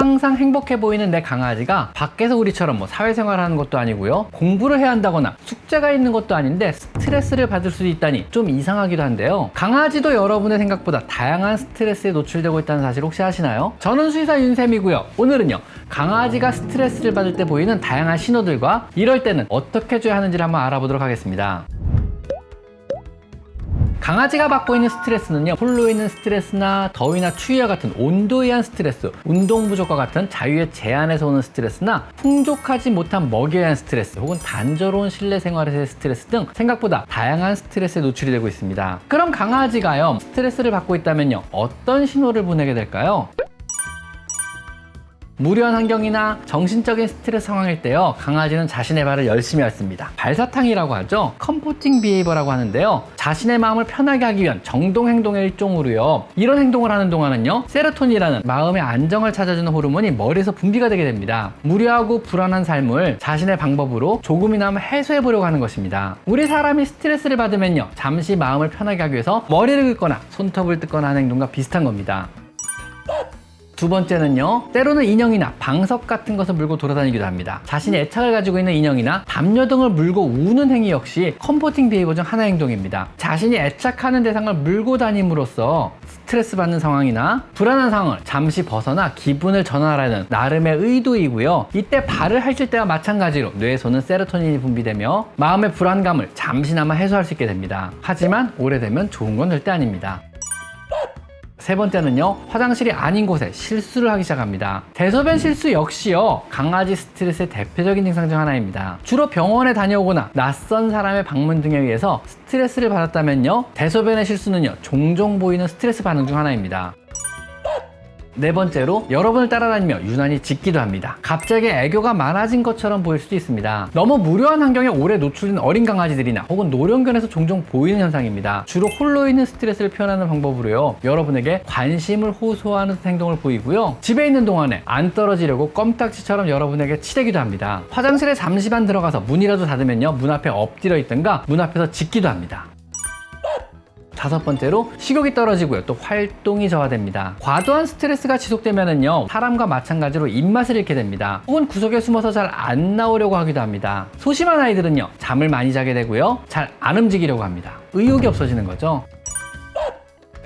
항상 행복해 보이는 내 강아지가 밖에서 우리처럼 뭐 사회생활을 하는 것도 아니고요, 공부를 해야 한다거나 숙제가 있는 것도 아닌데 스트레스를 받을 수도 있다니 좀 이상하기도 한데요. 강아지도 여러분의 생각보다 다양한 스트레스에 노출되고 있다는 사실 혹시 아시나요? 저는 수의사 윤쌤이고요. 오늘은요, 강아지가 스트레스를 받을 때 보이는 다양한 신호들과 이럴 때는 어떻게 줘야 하는지를 한번 알아보도록 하겠습니다. 강아지가 받고 있는 스트레스는요, 홀로 있는 스트레스나 더위나 추위와 같은 온도에 의한 스트레스, 운동 부족과 같은 자유의 제한에서 오는 스트레스나 풍족하지 못한 먹이에 의한 스트레스, 혹은 단조로운 실내 생활에서의 스트레스 등 생각보다 다양한 스트레스에 노출이 되고 있습니다. 그럼 강아지가요, 스트레스를 받고 있다면요, 어떤 신호를 보내게 될까요? 무료한 환경이나 정신적인 스트레스 상황일 때요, 강아지는 자신의 발을 열심히 앓습니다. 발사탕이라고 하죠. 컴포팅 비헤이버라고 하는데요, 자신의 마음을 편하게 하기 위한 정동 행동의 일종으로요, 이런 행동을 하는 동안은요, 세로토닌이라는 마음의 안정을 찾아주는 호르몬이 머리에서 분비가 되게 됩니다. 무료하고 불안한 삶을 자신의 방법으로 조금이나마 해소해 보려고 하는 것입니다. 우리 사람이 스트레스를 받으면요, 잠시 마음을 편하게 하기 위해서 머리를 긁거나 손톱을 뜯거나 하는 행동과 비슷한 겁니다. 두 번째는요, 때로는 인형이나 방석 같은 것을 물고 돌아다니기도 합니다. 자신이 애착을 가지고 있는 인형이나 담요 등을 물고 우는 행위 역시 컴포팅 비헤이버 중 하나의 행동입니다. 자신이 애착하는 대상을 물고 다님으로써 스트레스 받는 상황이나 불안한 상황을 잠시 벗어나 기분을 전환하라는 나름의 의도이고요, 이때 발을 핥을 때와 마찬가지로 뇌에서는 세로토닌이 분비되며 마음의 불안감을 잠시나마 해소할 수 있게 됩니다. 하지만 오래되면 좋은 건 절대 아닙니다. 세 번째는요, 화장실이 아닌 곳에 실수를 하기 시작합니다. 대소변 실수 역시요, 강아지 스트레스의 대표적인 증상 중 하나입니다. 주로 병원에 다녀오거나 낯선 사람의 방문 등에 의해서 스트레스를 받았다면요, 대소변의 실수는요, 종종 보이는 스트레스 반응 중 하나입니다. 네 번째로, 여러분을 따라다니며 유난히 짖기도 합니다. 갑자기 애교가 많아진 것처럼 보일 수도 있습니다. 너무 무료한 환경에 오래 노출된 어린 강아지들이나 혹은 노령견에서 종종 보이는 현상입니다. 주로 홀로 있는 스트레스를 표현하는 방법으로요, 여러분에게 관심을 호소하는 행동을 보이고요, 집에 있는 동안에 안 떨어지려고 껌딱지처럼 여러분에게 치대기도 합니다. 화장실에 잠시만 들어가서 문이라도 닫으면요, 문 앞에 엎드려 있든가 문 앞에서 짖기도 합니다. 다섯 번째로, 식욕이 떨어지고요, 또 활동이 저하됩니다. 과도한 스트레스가 지속되면은요, 사람과 마찬가지로 입맛을 잃게 됩니다. 혹은 구석에 숨어서 잘 안 나오려고 하기도 합니다. 소심한 아이들은요, 잠을 많이 자게 되고요, 잘 안 움직이려고 합니다. 의욕이 없어지는 거죠.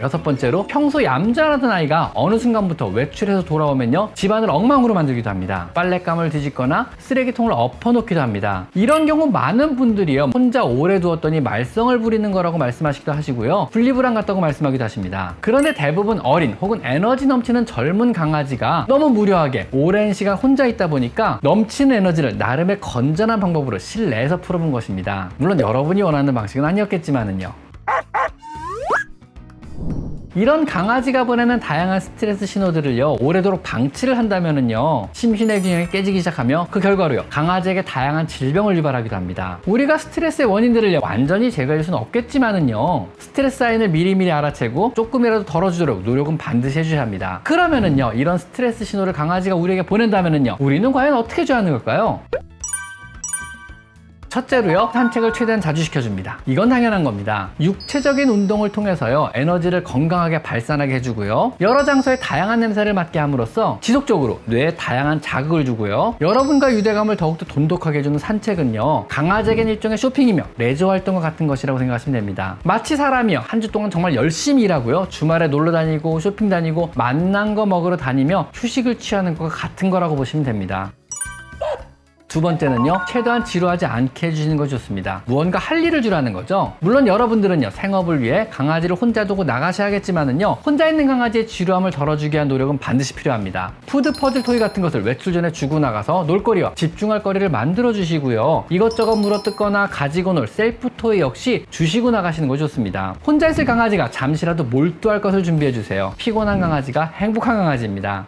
여섯 번째로, 평소 얌전하던 아이가 어느 순간부터 외출해서 돌아오면요, 집안을 엉망으로 만들기도 합니다. 빨랫감을 뒤집거나 쓰레기통을 엎어놓기도 합니다. 이런 경우 많은 분들이요, 혼자 오래 두었더니 말썽을 부리는 거라고 말씀하시기도 하시고요, 분리불안 같다고 말씀하기도 하십니다. 그런데 대부분 어린 혹은 에너지 넘치는 젊은 강아지가 너무 무료하게 오랜 시간 혼자 있다 보니까 넘치는 에너지를 나름의 건전한 방법으로 실내에서 풀어본 것입니다. 물론 여러분이 원하는 방식은 아니었겠지만은요. 이런 강아지가 보내는 다양한 스트레스 신호들을요, 오래도록 방치를 한다면은요, 심신의 균형이 깨지기 시작하며 그 결과로요, 강아지에게 다양한 질병을 유발하기도 합니다. 우리가 스트레스의 원인들을 완전히 제거할 수는 없겠지만은요, 스트레스 사인을 미리미리 알아채고 조금이라도 덜어주도록 노력은 반드시 해줘야 합니다. 그러면은요, 이런 스트레스 신호를 강아지가 우리에게 보낸다면은요, 우리는 과연 어떻게 줘야 하는 걸까요? 첫째로요, 산책을 최대한 자주 시켜줍니다. 이건 당연한 겁니다. 육체적인 운동을 통해서요, 에너지를 건강하게 발산하게 해주고요, 여러 장소의 다양한 냄새를 맡게 함으로써 지속적으로 뇌에 다양한 자극을 주고요, 여러분과 유대감을 더욱더 돈독하게 해주는 산책은요, 강아지에겐 일종의 쇼핑이며 레저 활동과 같은 것이라고 생각하시면 됩니다. 마치 사람이요, 한 주 동안 정말 열심히 일하고요, 주말에 놀러 다니고 쇼핑 다니고 맛난 거 먹으러 다니며 휴식을 취하는 것과 같은 거라고 보시면 됩니다. 두 번째는요, 최대한 지루하지 않게 해주시는 것이 좋습니다. 무언가 할 일을 주라는 거죠. 물론 여러분들은요, 생업을 위해 강아지를 혼자 두고 나가셔야겠지만은요, 혼자 있는 강아지의 지루함을 덜어주기 위한 노력은 반드시 필요합니다. 푸드 퍼즐 토이 같은 것을 외출 전에 주고 나가서 놀거리와 집중할 거리를 만들어 주시고요, 이것저것 물어뜯거나 가지고 놀 셀프 토이 역시 주시고 나가시는 것이 좋습니다. 혼자 있을 강아지가 잠시라도 몰두할 것을 준비해 주세요. 피곤한 강아지가 행복한 강아지입니다.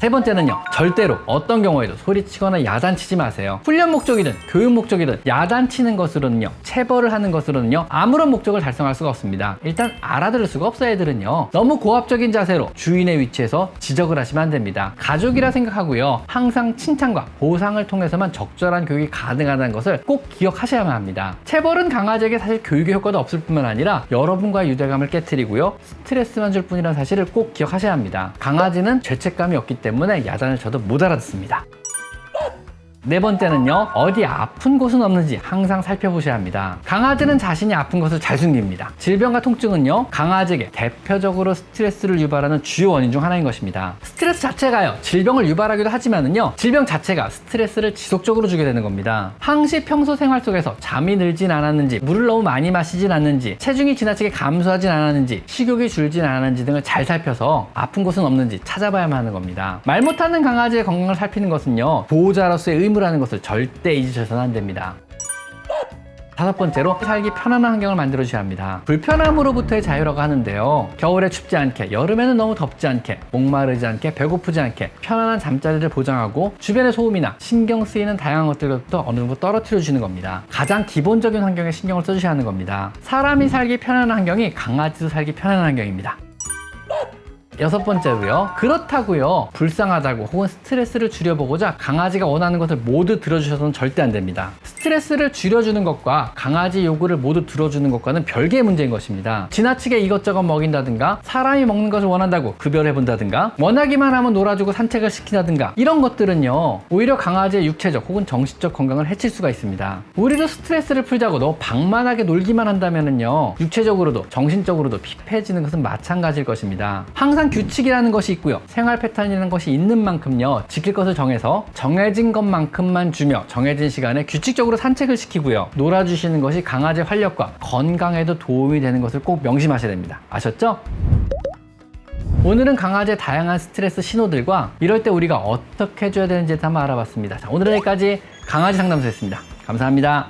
세 번째는요, 절대로 어떤 경우에도 소리치거나 야단치지 마세요. 훈련 목적이든 교육 목적이든 야단치는 것으로는요, 체벌을 하는 것으로는요, 아무런 목적을 달성할 수가 없습니다. 일단 알아들을 수가 없어요. 애들은요, 너무 고압적인 자세로 주인의 위치에서 지적을 하시면 안 됩니다. 가족이라 생각하고요, 항상 칭찬과 보상을 통해서만 적절한 교육이 가능하다는 것을 꼭 기억하셔야만 합니다. 체벌은 강아지에게 사실 교육의 효과도 없을 뿐만 아니라 여러분과의 유대감을 깨트리고요, 스트레스만 줄 뿐이라는 사실을 꼭 기억하셔야 합니다. 강아지는 죄책감이 없기 때문에 야단을 쳐도 못 알아듣습니다. 네 번째는요, 어디 아픈 곳은 없는지 항상 살펴보셔야 합니다. 강아지는 자신이 아픈 것을 잘 숨깁니다. 질병과 통증은요, 강아지에게 대표적으로 스트레스를 유발하는 주요 원인 중 하나인 것입니다. 스트레스 자체가요, 질병을 유발하기도 하지만은요, 질병 자체가 스트레스를 지속적으로 주게 되는 겁니다. 항시 평소 생활 속에서 잠이 늘진 않았는지, 물을 너무 많이 마시진 않는지, 체중이 지나치게 감소하진 않았는지, 식욕이 줄진 않았는지 등을 잘 살펴서 아픈 곳은 없는지 찾아봐야만 하는 겁니다. 말 못하는 강아지의 건강을 살피는 것은요, 보호자로서의 의무라는 것을 절대 잊으셔서는 안 됩니다. 다섯 번째로, 살기 편안한 환경을 만들어 주셔야 합니다. 불편함으로부터의 자유라고 하는데요, 겨울에 춥지 않게, 여름에는 너무 덥지 않게, 목마르지 않게, 배고프지 않게 편안한 잠자리를 보장하고 주변의 소음이나 신경 쓰이는 다양한 것들부터 어느 정도 떨어뜨려 주시는 겁니다. 가장 기본적인 환경에 신경을 써주셔야 하는 겁니다. 사람이 살기 편안한 환경이 강아지도 살기 편안한 환경입니다. 여섯 번째로요, 그렇다고요, 불쌍하다고 혹은 스트레스를 줄여보고자 강아지가 원하는 것을 모두 들어주셔서는 절대 안 됩니다. 스트레스를 줄여주는 것과 강아지 요구를 모두 들어주는 것과는 별개의 문제인 것입니다. 지나치게 이것저것 먹인다든가, 사람이 먹는 것을 원한다고 급여를 해본다든가, 원하기만 하면 놀아주고 산책을 시킨다든가, 이런 것들은요, 오히려 강아지의 육체적 혹은 정신적 건강을 해칠 수가 있습니다. 우리도 스트레스를 풀자고 너무 방만하게 놀기만 한다면은요, 육체적으로도 정신적으로도 피폐해지는 것은 마찬가지일 것입니다. 항상 규칙이라는 것이 있고요, 생활 패턴이라는 것이 있는 만큼요, 지킬 것을 정해서 정해진 것만큼만 주며 정해진 시간에 규칙적으로 산책을 시키고요, 놀아주시는 것이 강아지의 활력과 건강에도 도움이 되는 것을 꼭 명심하셔야 됩니다. 아셨죠? 오늘은 강아지의 다양한 스트레스 신호들과 이럴 때 우리가 어떻게 해줘야 되는지에 한번 알아봤습니다. 자, 오늘은 여기까지 강아지 상담소였습니다. 감사합니다.